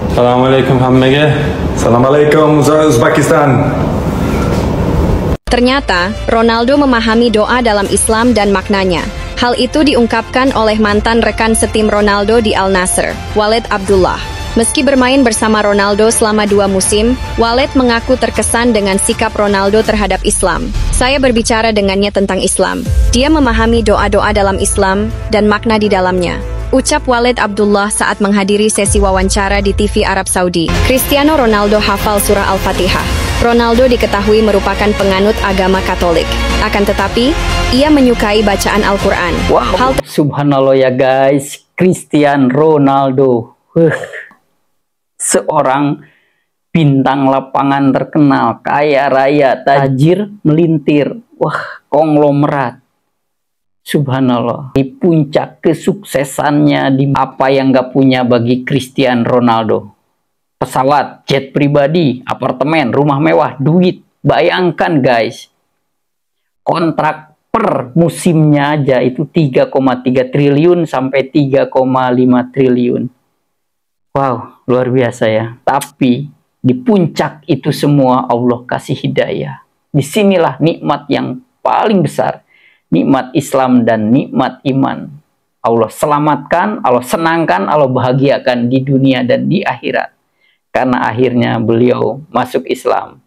Assalamualaikum hammaga. Assalamualaikum Uzbekistan. Ternyata, Ronaldo memahami doa dalam Islam dan maknanya. Hal itu diungkapkan oleh mantan rekan setim Ronaldo di Al Nassr, Walid Abdullah. Meski bermain bersama Ronaldo selama 2 musim, Walid mengaku terkesan dengan sikap Ronaldo terhadap Islam. Saya berbicara dengannya tentang Islam. Dia memahami doa-doa dalam Islam dan makna di dalamnya. Ucap Walid Abdullah saat menghadiri sesi wawancara di TV Arab Saudi. Cristiano Ronaldo hafal surah Al-Fatihah. Ronaldo diketahui merupakan penganut agama Katolik. Akan tetapi, ia menyukai bacaan Al-Quran. Wow, subhanallah ya guys, Cristiano Ronaldo. Seorang bintang lapangan terkenal, kaya raya, tajir, melintir. Wah, konglomerat. Subhanallah, di puncak kesuksesannya, di apa yang gak punya bagi Cristiano Ronaldo. Pesawat, jet pribadi, apartemen, rumah mewah, duit. Bayangkan guys, kontrak per musimnya aja itu 3,3 triliun sampai 3,5 triliun. Wow, luar biasa ya. Tapi di puncak itu semua Allah kasih hidayah. Disinilah nikmat yang paling besar. Nikmat Islam dan nikmat iman. Allah selamatkan, Allah senangkan, Allah bahagiakan di dunia dan di akhirat. Karena akhirnya beliau masuk Islam.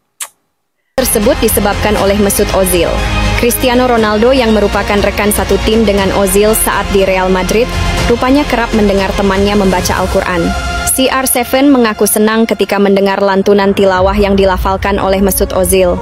Tersebut disebabkan oleh Mesut Ozil. Cristiano Ronaldo yang merupakan rekan satu tim dengan Ozil saat di Real Madrid, rupanya kerap mendengar temannya membaca Al-Quran. CR7 mengaku senang ketika mendengar lantunan tilawah yang dilafalkan oleh Mesut Ozil.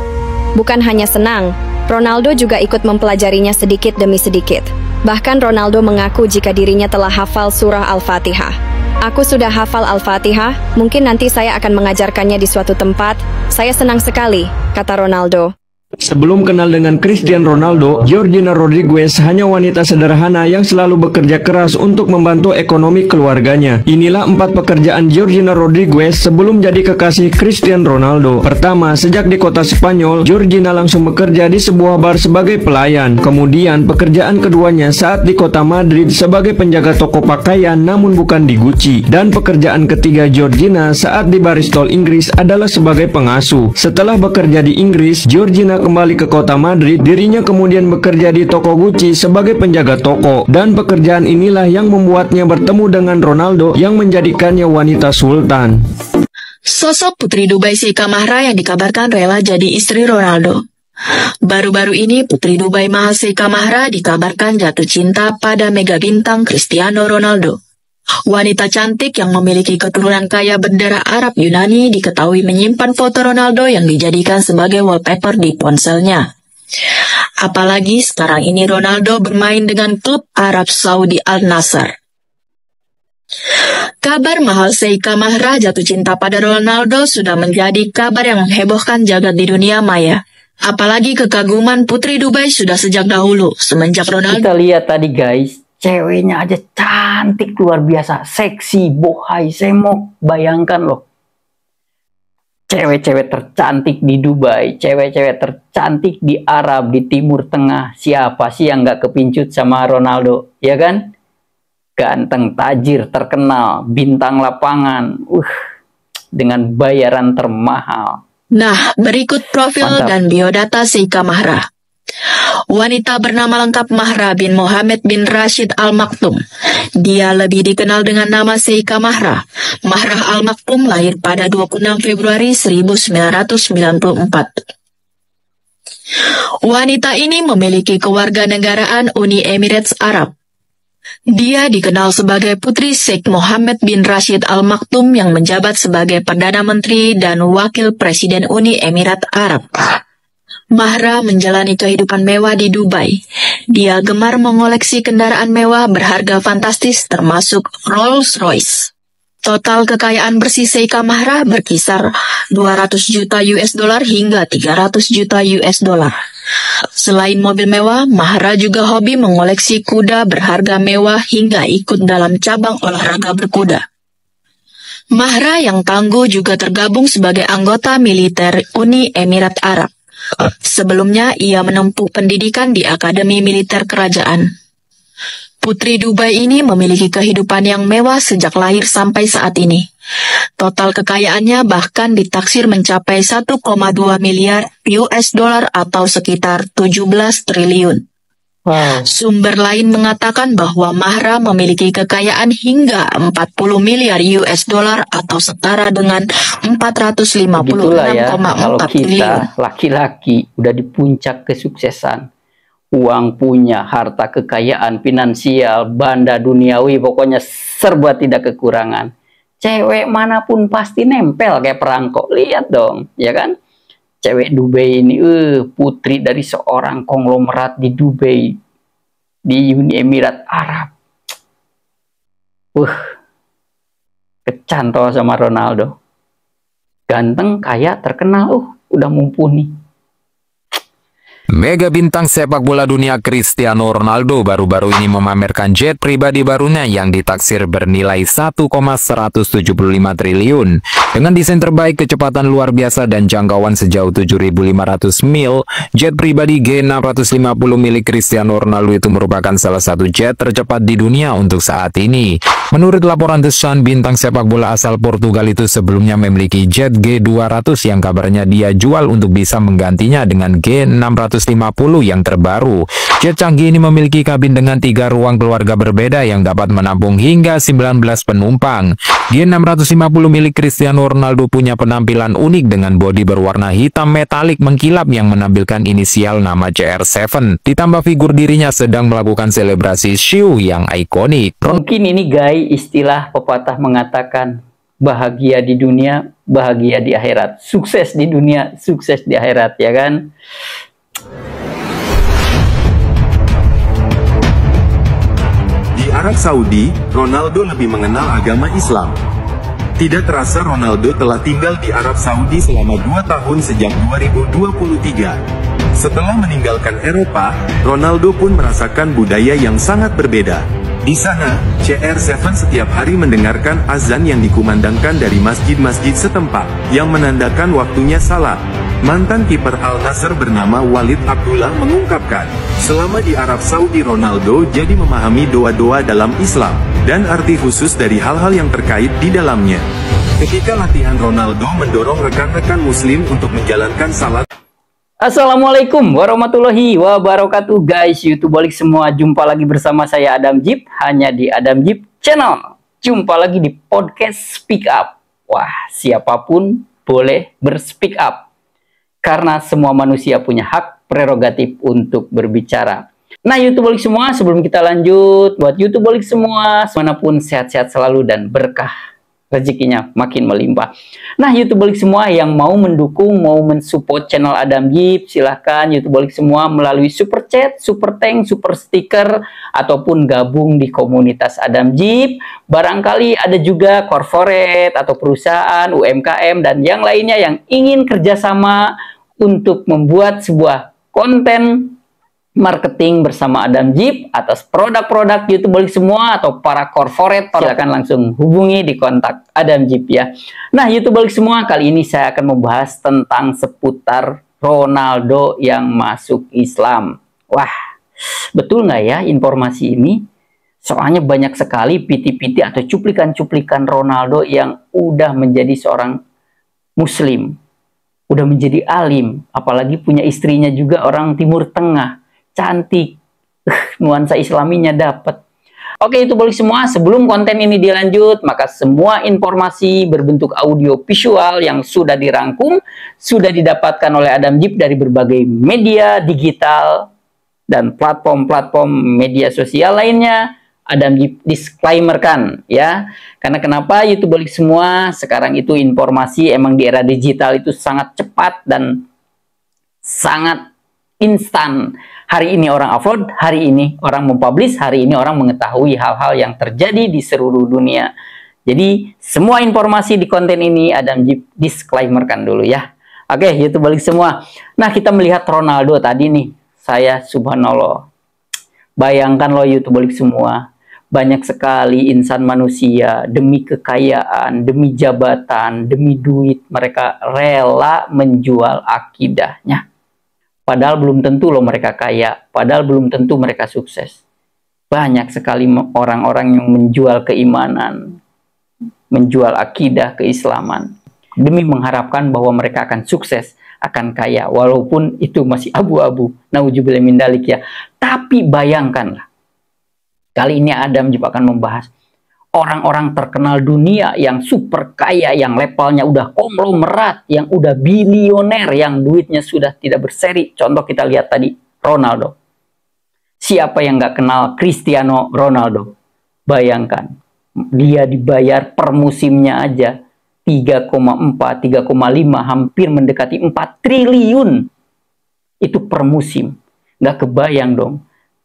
Bukan hanya senang, Ronaldo juga ikut mempelajarinya sedikit demi sedikit. Bahkan Ronaldo mengaku jika dirinya telah hafal surah Al-Fatihah. Aku sudah hafal Al-Fatihah, mungkin nanti saya akan mengajarkannya di suatu tempat. Saya senang sekali, kata Ronaldo. Sebelum kenal dengan Cristiano Ronaldo, Georgina Rodriguez hanya wanita sederhana yang selalu bekerja keras untuk membantu ekonomi keluarganya. Inilah 4 pekerjaan Georgina Rodriguez sebelum jadi kekasih Cristiano Ronaldo. Pertama, sejak di kota Spanyol, Georgina langsung bekerja di sebuah bar sebagai pelayan. Kemudian, pekerjaan keduanya saat di kota Madrid sebagai penjaga toko pakaian namun bukan di Gucci. Dan pekerjaan ketiga Georgina saat di Baristol Inggris adalah sebagai pengasuh. Setelah bekerja di Inggris, Georgina kembali ke kota Madrid, dirinya kemudian bekerja di toko Gucci sebagai penjaga toko. Dan pekerjaan inilah yang membuatnya bertemu dengan Ronaldo yang menjadikannya wanita sultan. Sosok Putri Dubai Sheikha Mahra yang dikabarkan rela jadi istri Ronaldo. Baru-baru ini Putri Dubai Mahal Sheikha Mahra dikabarkan jatuh cinta pada mega bintang Cristiano Ronaldo. Wanita cantik yang memiliki keturunan kaya berdarah Arab Yunani diketahui menyimpan foto Ronaldo yang dijadikan sebagai wallpaper di ponselnya. Apalagi sekarang ini Ronaldo bermain dengan klub Arab Saudi Al Nassr. Kabar Mahal Sheikha Mahra jatuh cinta pada Ronaldo sudah menjadi kabar yang menghebohkan jagat di dunia maya. Apalagi kekaguman Putri Dubai sudah sejak dahulu, semenjak Ronaldo. Kita lihat tadi guys, ceweknya aja cantik luar biasa, seksi, bohai, semok. Bayangkan loh, cewek-cewek tercantik di Dubai, cewek-cewek tercantik di Arab, di Timur Tengah. Siapa sih yang gak kepincut sama Ronaldo, ya kan? Ganteng, tajir, terkenal, bintang lapangan, dengan bayaran termahal. Nah, berikut profil Mantap. dan biodata Sheikha Mahra. Wanita bernama lengkap Mahra bin Mohammed bin Rashid Al Maktoum. Dia lebih dikenal dengan nama Sheikha Mahra. Mahra Al Maktoum lahir pada 26 Februari 1994. Wanita ini memiliki kewarganegaraan Uni Emirates Arab. Dia dikenal sebagai putri Sheikh Mohammed bin Rashid Al Maktoum yang menjabat sebagai Perdana Menteri dan Wakil Presiden Uni Emirat Arab. Mahra menjalani kehidupan mewah di Dubai. Dia gemar mengoleksi kendaraan mewah berharga fantastis termasuk Rolls-Royce. Total kekayaan bersih Sheikha Mahra berkisar 200 juta US dollar hingga 300 juta US dollar. Selain mobil mewah, Mahra juga hobi mengoleksi kuda berharga mewah hingga ikut dalam cabang olahraga berkuda. Mahra yang tangguh juga tergabung sebagai anggota militer Uni Emirat Arab. Sebelumnya, ia menempuh pendidikan di Akademi Militer Kerajaan. Putri Dubai ini memiliki kehidupan yang mewah sejak lahir sampai saat ini. Total kekayaannya bahkan ditaksir mencapai 1,2 miliar US dollar atau sekitar 17 triliun. Wow. Sumber lain mengatakan bahwa Mahra memiliki kekayaan hingga 40 miliar US dollar atau setara dengan 456,4 Begitulah ya, kalau triliun. kita laki-laki udah di puncak kesuksesan, uang punya, harta kekayaan, finansial, banda duniawi, pokoknya serba tidak kekurangan. Cewek manapun pasti nempel kayak perangkok. Lihat dong, ya kan? Cewek Dubai ini, putri dari seorang konglomerat di Dubai, di Uni Emirat Arab. Kecantol sama Ronaldo. Ganteng, kaya, terkenal, udah mumpuni. Mega bintang sepak bola dunia Cristiano Ronaldo baru-baru ini memamerkan jet pribadi barunya yang ditaksir bernilai 1,175 triliun. Dengan desain terbaik, kecepatan luar biasa, dan jangkauan sejauh 7.500 mil, jet pribadi G650 milik Cristiano Ronaldo itu merupakan salah satu jet tercepat di dunia untuk saat ini. Menurut laporan The Sun, bintang sepak bola asal Portugal itu sebelumnya memiliki jet G200 yang kabarnya dia jual untuk bisa menggantinya dengan G650 yang terbaru. Jet canggih ini memiliki kabin dengan 3 ruang keluarga berbeda yang dapat menampung hingga 19 penumpang. G650 milik Cristiano Ronaldo punya penampilan unik dengan bodi berwarna hitam metalik mengkilap yang menampilkan inisial nama CR7. Ditambah figur dirinya sedang melakukan selebrasi show yang ikonik. Mungkin ini guys, istilah pepatah mengatakan bahagia di dunia, bahagia di akhirat. Sukses di dunia, sukses di akhirat, ya kan? Di Arab Saudi, Ronaldo lebih mengenal agama Islam. Tidak terasa Ronaldo telah tinggal di Arab Saudi selama 2 tahun sejak 2023. Setelah meninggalkan Eropa, Ronaldo pun merasakan budaya yang sangat berbeda. Di sana, CR7 setiap hari mendengarkan azan yang dikumandangkan dari masjid-masjid setempat, yang menandakan waktunya salat. Mantan kiper Al Nassr bernama Walid Abdullah mengungkapkan, selama di Arab Saudi Ronaldo jadi memahami doa-doa dalam Islam, dan arti khusus dari hal-hal yang terkait di dalamnya. Ketika latihan, Ronaldo mendorong rekan-rekan muslim untuk menjalankan salat. Assalamualaikum warahmatullahi wabarakatuh guys, YouTube balik semua. Jumpa lagi bersama saya Adam Jeep, hanya di Adam Jeep Channel. Jumpa lagi di podcast Speak Up. Wah, siapapun boleh berspeak up, karena semua manusia punya hak prerogatif untuk berbicara. Nah, YouTube balik semua, sebelum kita lanjut, buat YouTube balik semua, manapun sehat-sehat selalu dan berkah rezekinya makin melimpah. Nah, YouTube balik semua yang mau mendukung, mau mensupport channel Adam Jeep, silahkan YouTube balik semua melalui super chat, super thank, super stiker, ataupun gabung di komunitas Adam Jeep. Barangkali ada juga corporate atau perusahaan, UMKM, dan yang lainnya yang ingin kerjasama untuk membuat sebuah konten marketing bersama Adam Jeep atas produk-produk YouTube balik semua, atau para corporate, silakan langsung hubungi di kontak Adam Jeep ya. Nah, YouTube balik semua, kali ini saya akan membahas tentang seputar Ronaldo yang masuk Islam. Wah, betul nggak ya informasi ini? Soalnya banyak sekali piti-piti atau cuplikan-cuplikan Ronaldo yang udah menjadi seorang muslim, udah menjadi alim, apalagi punya istrinya juga orang Timur Tengah, cantik, nuansa islaminya dapat. Oke, itu balik semua. Sebelum konten ini dilanjut, maka semua informasi berbentuk audio visual yang sudah dirangkum sudah didapatkan oleh Adam Jeep dari berbagai media digital dan platform-platform media sosial lainnya. Adam Jeep disclaimer kan ya, karena kenapa YouTube balik semua, sekarang itu informasi emang di era digital itu sangat cepat dan sangat instan. Hari ini orang upload, hari ini orang mempublish, hari ini orang mengetahui hal-hal yang terjadi di seluruh dunia. Jadi semua informasi di konten ini Adam Jeep disclaimerkan dulu ya. Oke, YouTube balik semua. Nah, kita melihat Ronaldo tadi nih, saya subhanallah, bayangkan loh YouTube balik semua, banyak sekali insan manusia demi kekayaan, demi jabatan, demi duit, mereka rela menjual akidahnya. Padahal belum tentu loh mereka kaya, padahal belum tentu mereka sukses. Banyak sekali orang-orang yang menjual keimanan, menjual akidah keislaman demi mengharapkan bahwa mereka akan sukses, akan kaya, walaupun itu masih abu-abu. Nauzubillah min dalik ya. Tapi bayangkanlah, kali ini Adam juga akan membahas orang-orang terkenal dunia yang super kaya, yang levelnya udah konglomerat, yang udah bilioner, yang duitnya sudah tidak berseri. Contoh kita lihat tadi, Ronaldo. Siapa yang nggak kenal Cristiano Ronaldo? Bayangkan, dia dibayar per musimnya aja 3,4, 3,5, hampir mendekati 4 triliun. Itu per musim. Nggak kebayang dong.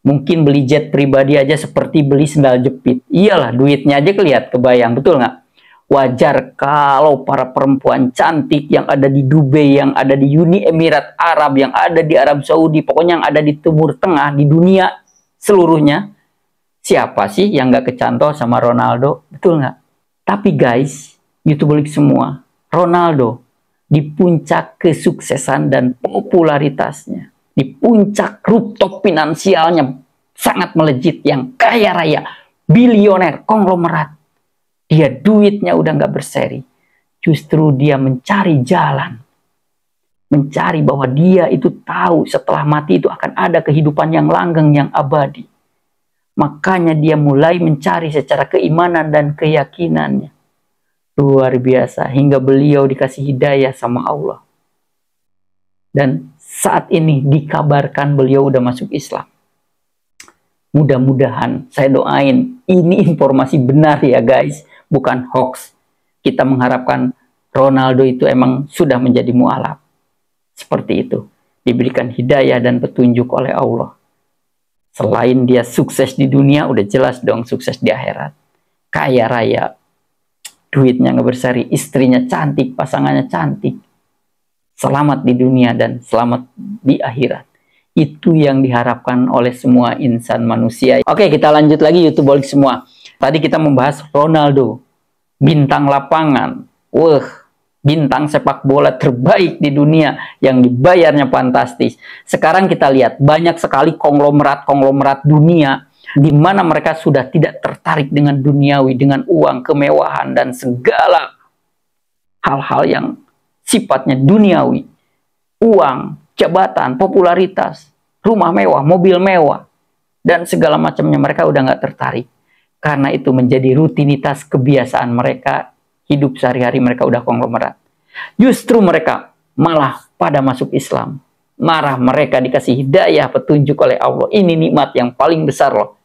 Mungkin beli jet pribadi aja seperti beli sendal jepit. Iyalah, duitnya aja kebayang, betul nggak? Wajar kalau para perempuan cantik yang ada di Dubai, yang ada di Uni Emirat Arab, yang ada di Arab Saudi, pokoknya yang ada di Timur Tengah, di dunia seluruhnya, siapa sih yang nggak kecantol sama Ronaldo? Betul nggak? Tapi guys, YouTuber semua, Ronaldo di puncak kesuksesan dan popularitasnya, di puncak rooftop finansialnya sangat melejit, yang kaya raya, bilioner, konglomerat. Dia duitnya udah nggak berseri. Justru dia mencari jalan. Mencari bahwa dia itu tahu setelah mati itu akan ada kehidupan yang langgeng, yang abadi. Makanya dia mulai mencari secara keimanan dan keyakinannya. Luar biasa. Hingga beliau dikasih hidayah sama Allah. Dan saat ini dikabarkan beliau udah masuk Islam. Mudah-mudahan, saya doain ini informasi benar ya guys. Bukan hoax. Kita mengharapkan Ronaldo itu emang sudah menjadi mu'alaf. Seperti itu. Diberikan hidayah dan petunjuk oleh Allah. Selain dia sukses di dunia, udah jelas dong sukses di akhirat. Kaya raya. Duitnya nggak berseri. Istrinya cantik, pasangannya cantik. Selamat di dunia dan selamat di akhirat. Itu yang diharapkan oleh semua insan manusia. Oke, kita lanjut lagi YouTuber semua. Tadi kita membahas Ronaldo, bintang lapangan, bintang sepak bola terbaik di dunia yang dibayarnya fantastis. Sekarang kita lihat banyak sekali konglomerat dunia di mana mereka sudah tidak tertarik dengan duniawi, dengan uang, kemewahan dan segala hal-hal yang sifatnya duniawi. Uang, jabatan, popularitas, rumah mewah, mobil mewah, dan segala macamnya mereka udah nggak tertarik. Karena itu menjadi rutinitas kebiasaan mereka, hidup sehari-hari mereka udah konglomerat. Justru mereka malah pada masuk Islam. Marah mereka dikasih hidayah, petunjuk oleh Allah. Ini nikmat yang paling besar loh.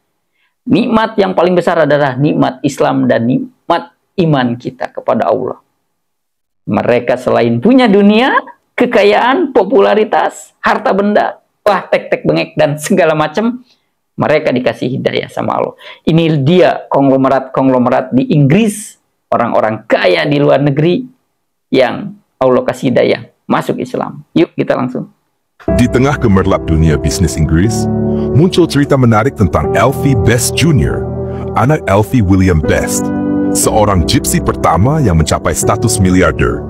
Nikmat yang paling besar adalah nikmat Islam dan nikmat iman kita kepada Allah. Mereka selain punya dunia, kekayaan, popularitas, harta benda, tek-tek bengek dan segala macam, mereka dikasih hidayah sama Allah. Ini dia konglomerat di Inggris, orang-orang kaya di luar negeri yang Allah kasih hidayah masuk Islam. Yuk kita langsung. Di tengah gemerlap dunia bisnis Inggris, muncul cerita menarik tentang Alfie Best Jr., anak Alfie William Best, seorang gypsy pertama yang mencapai status miliarder.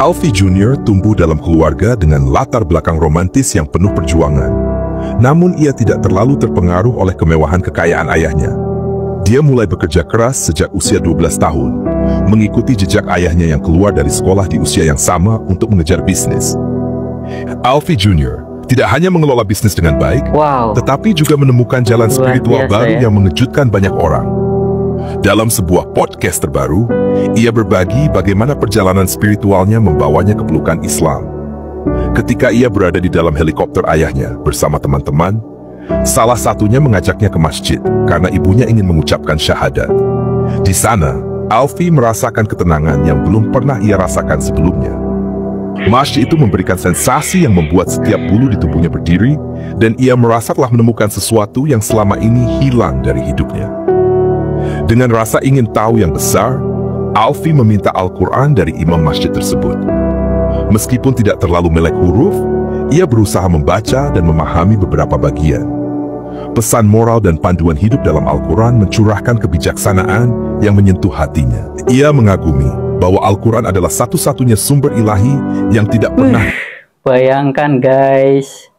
Alfie Jr. tumbuh dalam keluarga dengan latar belakang romantis yang penuh perjuangan. Namun ia tidak terlalu terpengaruh oleh kemewahan kekayaan ayahnya. Dia mulai bekerja keras sejak usia 12 tahun, mengikuti jejak ayahnya yang keluar dari sekolah di usia yang sama untuk mengejar bisnis. Alfie Jr. tidak hanya mengelola bisnis dengan baik, tetapi juga menemukan jalan spiritual baru yang mengejutkan banyak orang. Dalam sebuah podcast terbaru, ia berbagi bagaimana perjalanan spiritualnya membawanya ke pelukan Islam. Ketika ia berada di dalam helikopter ayahnya bersama teman-teman, salah satunya mengajaknya ke masjid karena ibunya ingin mengucapkan syahadat. Di sana, Alfie merasakan ketenangan yang belum pernah ia rasakan sebelumnya. Masjid itu memberikan sensasi yang membuat setiap bulu di tubuhnya berdiri, dan ia merasa telah menemukan sesuatu yang selama ini hilang dari hidupnya. Dengan rasa ingin tahu yang besar, Alfie meminta Al-Quran dari imam masjid tersebut. Meskipun tidak terlalu melek huruf, ia berusaha membaca dan memahami beberapa bagian. Pesan moral dan panduan hidup dalam Al-Quran mencurahkan kebijaksanaan yang menyentuh hatinya. Ia mengagumi bahwa Al-Quran adalah satu-satunya sumber ilahi yang tidak pernah... Bayangkan guys,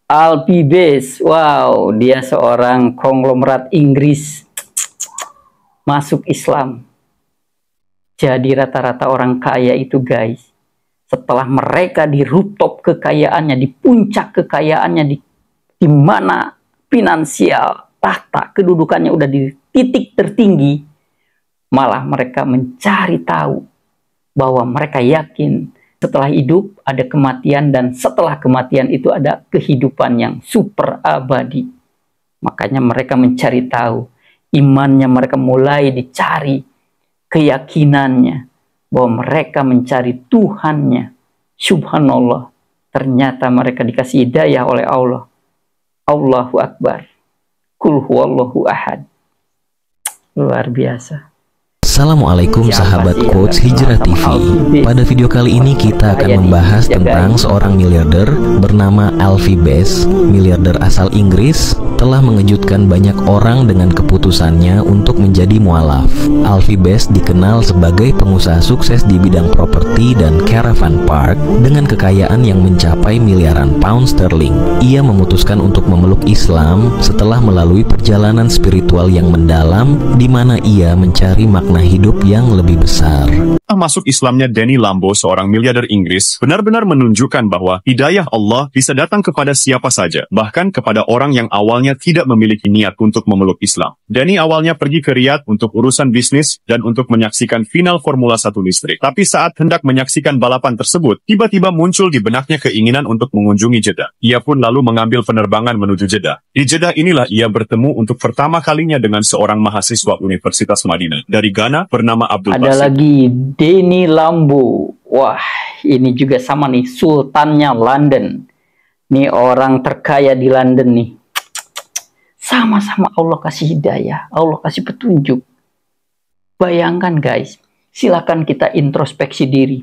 Alfie Best, wow, dia seorang konglomerat Inggris masuk Islam. Jadi rata-rata orang kaya itu guys, setelah mereka di rooftop kekayaannya, di puncak kekayaannya, di mana finansial, tahta, kedudukannya udah di titik tertinggi, malah mereka mencari tahu bahwa mereka yakin setelah hidup ada kematian dan setelah kematian itu ada kehidupan yang super abadi. Makanya mereka mencari tahu, imannya mereka mulai dicari, keyakinannya bahwa mereka mencari Tuhannya. Subhanallah, ternyata mereka dikasih hidayah oleh Allah. Allahu Akbar. Kul huwallahu ahad. Luar biasa. Assalamualaikum sahabat Quotes Hijrah TV. Pada video kali ini kita akan membahas tentang seorang miliarder bernama Alfie Best. Miliarder asal Inggris telah mengejutkan banyak orang dengan keputusannya untuk menjadi mualaf. Alfie Best dikenal sebagai pengusaha sukses di bidang properti dan caravan park dengan kekayaan yang mencapai miliaran pound sterling. Ia memutuskan untuk memeluk Islam setelah melalui perjalanan spiritual yang mendalam di mana ia mencari makna hidup yang lebih besar. Masuk Islamnya Danny Lambo, seorang miliarder Inggris, benar-benar menunjukkan bahwa hidayah Allah bisa datang kepada siapa saja, bahkan kepada orang yang awalnya tidak memiliki niat untuk memeluk Islam. Danny awalnya pergi ke Riyadh untuk urusan bisnis dan untuk menyaksikan final Formula 1 listrik. Tapi saat hendak menyaksikan balapan tersebut, tiba-tiba muncul di benaknya keinginan untuk mengunjungi Jeddah. Ia pun lalu mengambil penerbangan menuju Jeddah. Di Jeddah inilah ia bertemu untuk pertama kalinya dengan seorang mahasiswa Universitas Madinah dari Ghana bernama Abdul Basit. Ada lagi Danny Lambo. Wah, ini juga sama nih, sultannya London. Nih orang terkaya di London nih. Sama-sama Allah kasih hidayah, Allah kasih petunjuk. Bayangkan guys, silakan kita introspeksi diri.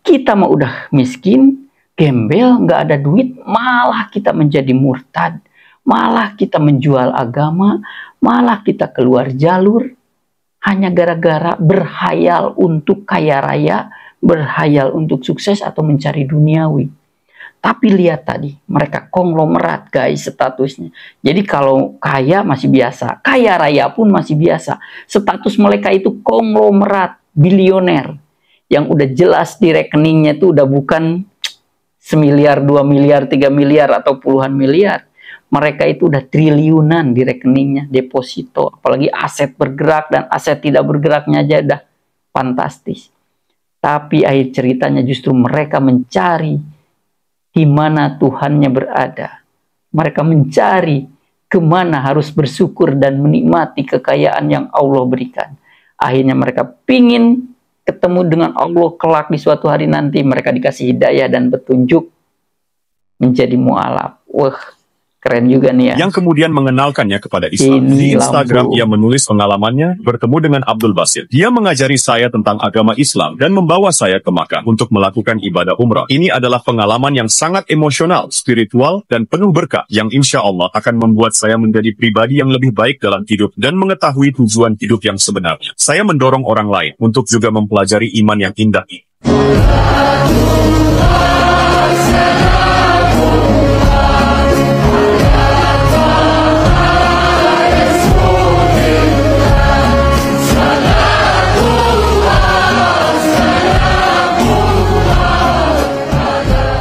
Kita mah udah miskin, gembel, nggak ada duit, malah kita menjadi murtad. Malah kita menjual agama, malah kita keluar jalur. Hanya gara-gara berhayal untuk kaya raya, berhayal untuk sukses atau mencari duniawi. Tapi lihat tadi, mereka konglomerat guys statusnya. Jadi kalau kaya masih biasa, kaya raya pun masih biasa. Status mereka itu konglomerat, bilioner. Yang udah jelas di rekeningnya itu udah bukan 1 miliar, 2 miliar, 3 miliar atau puluhan miliar. Mereka itu udah triliunan di rekeningnya, deposito. Apalagi aset bergerak dan aset tidak bergeraknya aja udah fantastis. Tapi akhir ceritanya justru mereka mencari di mana Tuhannya berada. Mereka mencari kemana harus bersyukur dan menikmati kekayaan yang Allah berikan. Akhirnya mereka pingin ketemu dengan Allah kelak di suatu hari nanti. Mereka dikasih hidayah dan petunjuk menjadi mualaf. Wah, keren juga nih ya. Yang kemudian mengenalkannya kepada Islam. Di Instagram ia menulis pengalamannya bertemu dengan Abdul Basit. Dia mengajari saya tentang agama Islam dan membawa saya ke Makkah untuk melakukan ibadah umrah. Ini adalah pengalaman yang sangat emosional, spiritual, dan penuh berkah yang insya Allah akan membuat saya menjadi pribadi yang lebih baik dalam hidup dan mengetahui tujuan hidup yang sebenarnya. Saya mendorong orang lain untuk juga mempelajari iman yang indah ini.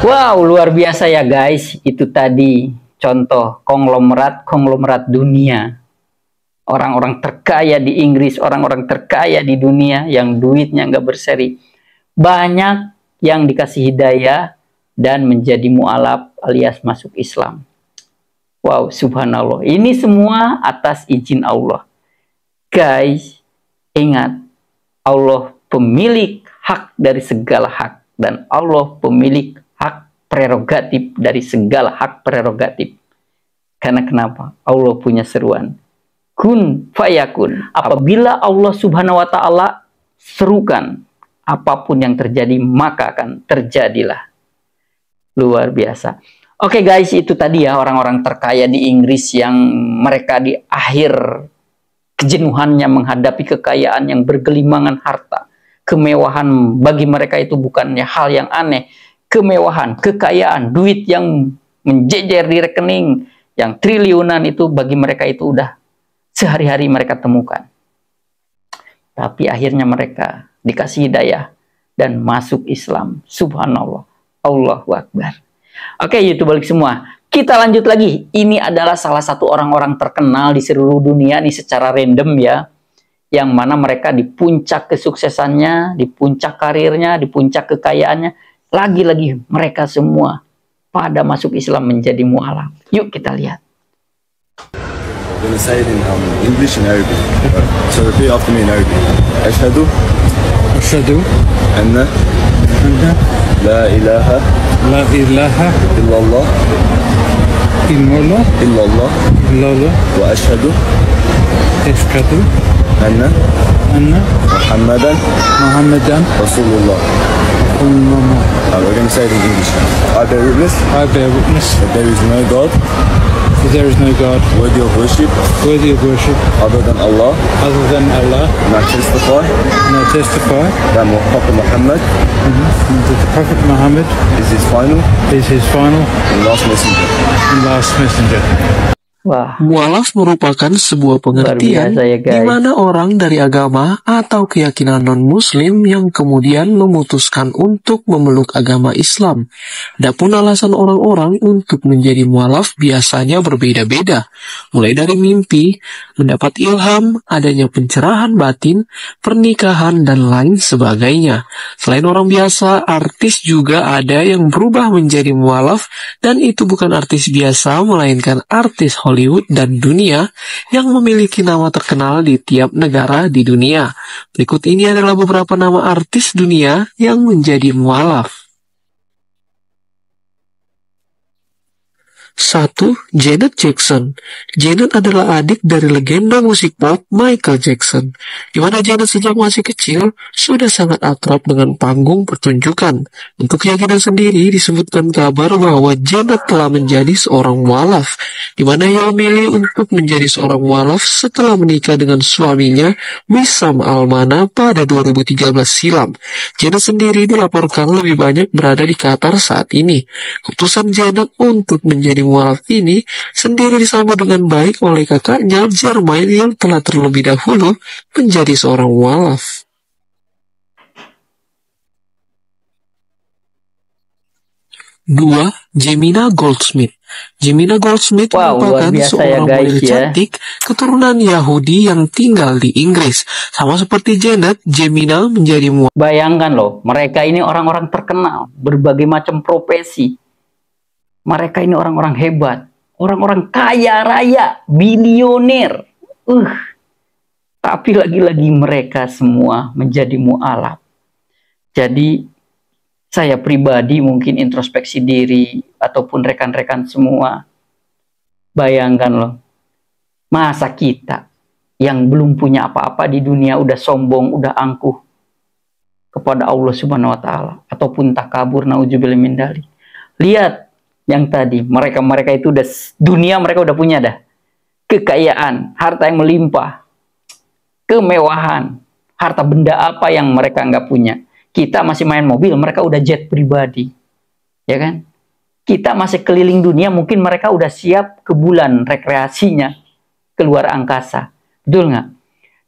Wow, luar biasa ya guys. Itu tadi contoh konglomerat dunia. Orang-orang terkaya di Inggris, orang-orang terkaya di dunia yang duitnya nggak berseri. Banyak yang dikasih hidayah dan menjadi mualaf alias masuk Islam. Wow, subhanallah. Ini semua atas izin Allah. Guys, ingat, Allah pemilik hak dari segala hak. Dan Allah pemilik hak prerogatif dari segala hak prerogatif. Karena kenapa? Allah punya seruan. Kun fayakun. Apabila Allah subhanahu wa ta'ala serukan, apapun yang terjadi, maka akan terjadilah. Luar biasa. Oke guys, itu tadi ya orang-orang terkaya di Inggris yang mereka di akhir kejenuhannya menghadapi kekayaan yang bergelimangan harta. Kemewahan bagi mereka itu bukannya hal yang aneh. Kemewahan, kekayaan, duit yang menjejer di rekening, yang triliunan itu bagi mereka itu udah sehari-hari mereka temukan. Tapi akhirnya mereka dikasih hidayah dan masuk Islam. Subhanallah. Allahu Akbar. Oke, YouTube balik semua. Kita lanjut lagi. Ini adalah salah satu orang-orang terkenal di seluruh dunia nih secara random ya. Yang mana mereka di puncak kesuksesannya, di puncak karirnya, di puncak kekayaannya. Lagi-lagi mereka semua pada masuk Islam menjadi mu'alaf. Yuk kita lihat. I'm going to say it in English and Arabic. So repeat after me in Arabic. Ashhadu anna la ilaha illallah wa ashhadu anna Muhammadan Rasulullah. We're going to say it in English now. I bear witness that there is no God worthy of worship other than Allah. And I testify that Prophet Muhammad is his final and last messenger. Wah, mu'alaf merupakan sebuah pengertian di mana orang dari agama atau keyakinan non-muslim yang kemudian memutuskan untuk memeluk agama Islam. Adapun alasan orang-orang untuk menjadi mu'alaf biasanya berbeda-beda, mulai dari mimpi, mendapat ilham, adanya pencerahan batin, pernikahan, dan lain sebagainya. Selain orang biasa, artis juga ada yang berubah menjadi mu'alaf, dan itu bukan artis biasa, melainkan artis Hollywood dan dunia yang memiliki nama terkenal di tiap negara di dunia. Berikut ini adalah beberapa nama artis dunia yang menjadi mu'alaf. 1. Janet Jackson. Janet adalah adik dari legenda musik pop Michael Jackson, di mana Janet sejak masih kecil sudah sangat akrab dengan panggung pertunjukan. Untuk keyakinan sendiri disebutkan kabar bahwa Janet telah menjadi seorang mu'alaf, di mana ia memilih untuk menjadi seorang mu'alaf setelah menikah dengan suaminya Wissam Almana pada 2013 silam. Janet sendiri dilaporkan lebih banyak berada di Qatar saat ini. Keputusan Janet untuk menjadi mu'alaf ini sendiri disambut dengan baik oleh kakaknya Jermaine yang telah terlebih dahulu menjadi seorang mu'alaf. 2. Jemina Goldsmith. Jemina Goldsmith merupakan seorang wanita cantik keturunan Yahudi yang tinggal di Inggris. Sama seperti Janet, Jemina menjadi mu'alaf. Bayangkan loh, mereka ini orang-orang terkenal, berbagai macam profesi. Mereka ini orang-orang hebat, orang-orang kaya raya, bilioner. Tapi lagi-lagi mereka semua menjadi mu'alaf. Jadi saya pribadi mungkin introspeksi diri ataupun rekan-rekan semua. Bayangkan loh, masa kita yang belum punya apa-apa di dunia udah sombong, udah angkuh kepada Allah Subhanahu wa taala ataupun takabur, naudzubillah min dzalik. Lihat yang tadi, mereka itu udah dunia, mereka udah punya dah kekayaan, harta yang melimpah, kemewahan, harta benda apa yang mereka nggak punya. Kita masih main mobil, mereka udah jet pribadi, ya kan? Kita masih keliling dunia, mungkin mereka udah siap ke bulan rekreasinya, keluar angkasa, betul nggak?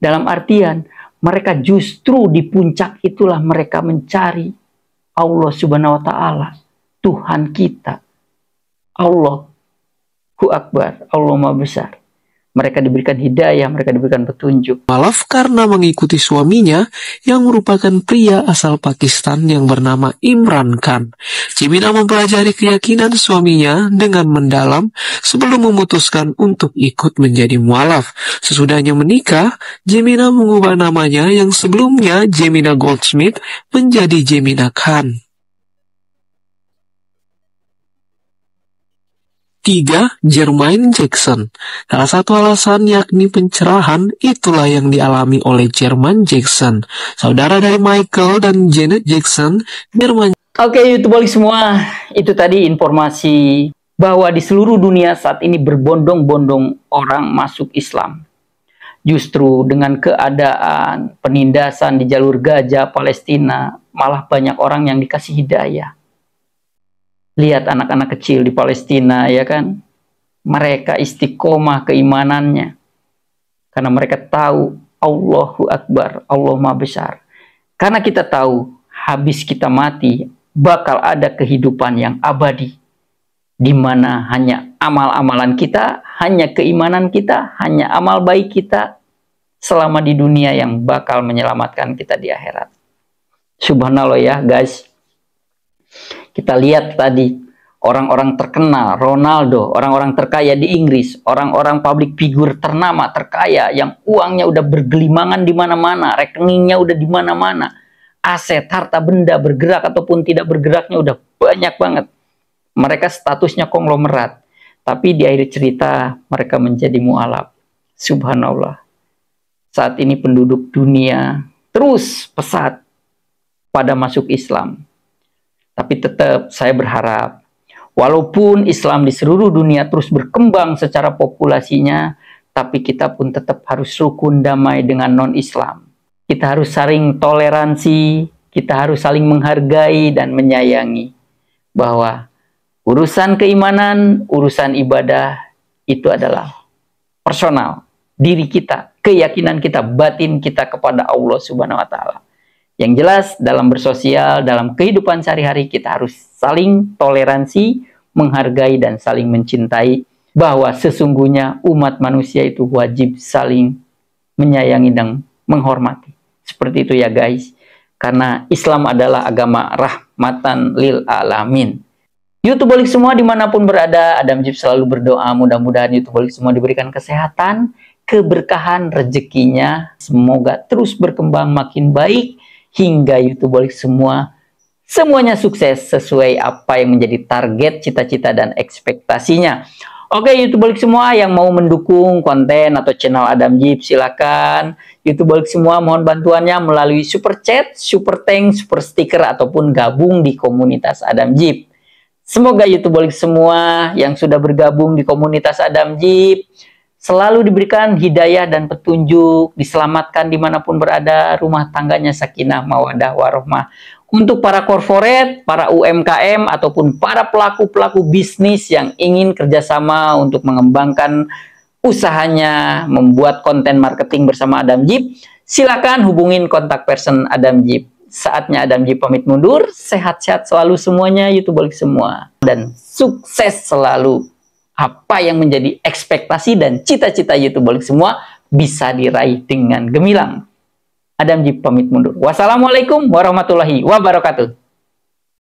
Dalam artian mereka justru di puncak itulah mereka mencari Allah Subhanahu wa taala, Tuhan kita. Allahu Akbar, Allah Maha Besar. Mereka diberikan hidayah, mereka diberikan petunjuk. Mu'alaf karena mengikuti suaminya yang merupakan pria asal Pakistan yang bernama Imran Khan. Jemina mempelajari keyakinan suaminya dengan mendalam sebelum memutuskan untuk ikut menjadi mu'alaf. Sesudahnya menikah, Jemina mengubah namanya yang sebelumnya Jemina Goldsmith menjadi Jemina Khan. 3. Jermaine Jackson. Salah satu alasan yakni pencerahan itulah yang dialami oleh Jermaine Jackson, saudara dari Michael dan Janet Jackson. Oke, YouTube balik semua, itu tadi informasi bahwa di seluruh dunia saat ini berbondong-bondong orang masuk Islam. Justru dengan keadaan penindasan di jalur Gaza, Palestina, malah banyak orang yang dikasih hidayah. Lihat anak-anak kecil di Palestina, ya kan? Mereka istiqomah keimanannya. Karena mereka tahu Allahu Akbar, Allah Maha Besar. Karena kita tahu habis kita mati bakal ada kehidupan yang abadi, di mana hanya amal-amalan kita, hanya keimanan kita, hanya amal baik kita selama di dunia yang bakal menyelamatkan kita di akhirat. Subhanallah ya guys. Kita lihat tadi orang-orang terkenal, Ronaldo, orang-orang terkaya di Inggris, orang-orang public figure ternama, terkaya, yang uangnya udah bergelimangan di mana-mana, rekeningnya udah di mana-mana, aset, harta benda bergerak ataupun tidak bergeraknya udah banyak banget. Mereka statusnya konglomerat, tapi di akhir cerita mereka menjadi mualaf. Subhanallah. Saat ini penduduk dunia terus pesat pada masuk Islam. Tapi tetap saya berharap, walaupun Islam di seluruh dunia terus berkembang secara populasinya, tapi kita pun tetap harus rukun damai dengan non-Islam. Kita harus saling toleransi, kita harus saling menghargai dan menyayangi. Bahwa urusan keimanan, urusan ibadah, itu adalah personal. Diri kita, keyakinan kita, batin kita kepada Allah Subhanahu wa Ta'ala. Yang jelas dalam bersosial, dalam kehidupan sehari-hari kita harus saling toleransi, menghargai dan saling mencintai, bahwa sesungguhnya umat manusia itu wajib saling menyayangi dan menghormati. Seperti itu ya guys. Karena Islam adalah agama rahmatan lil alamin. YouTubeolik semua dimanapun berada, Adam Jeep selalu berdoa mudah-mudahan YouTubeolik semua diberikan kesehatan, keberkahan, rezekinya semoga terus berkembang makin baik, hingga YouTubeolik semuanya sukses sesuai apa yang menjadi target, cita-cita, dan ekspektasinya. Oke, YouTubeolik semua yang mau mendukung konten atau channel Adam Jeep, silakan. YouTubeolik semua mohon bantuannya melalui super chat, super thanks, super sticker, ataupun gabung di komunitas Adam Jeep. Semoga YouTubeolik semua yang sudah bergabung di komunitas Adam Jeep selalu diberikan hidayah dan petunjuk, diselamatkan dimanapun berada, rumah tangganya sakinah, mawadah, warohmah. Untuk para korporat, para UMKM, ataupun para pelaku-pelaku bisnis yang ingin kerjasama untuk mengembangkan usahanya, membuat konten marketing bersama Adam Jeep, silakan hubungin kontak person Adam Jeep. Saatnya Adam Jeep pamit mundur, sehat-sehat selalu semuanya, YouTubeolik semua. Dan sukses selalu. Apa yang menjadi ekspektasi dan cita-cita YouTubeolik semua bisa diraih dengan gemilang. Adam Jeep pamit mundur. Wassalamualaikum warahmatullahi wabarakatuh.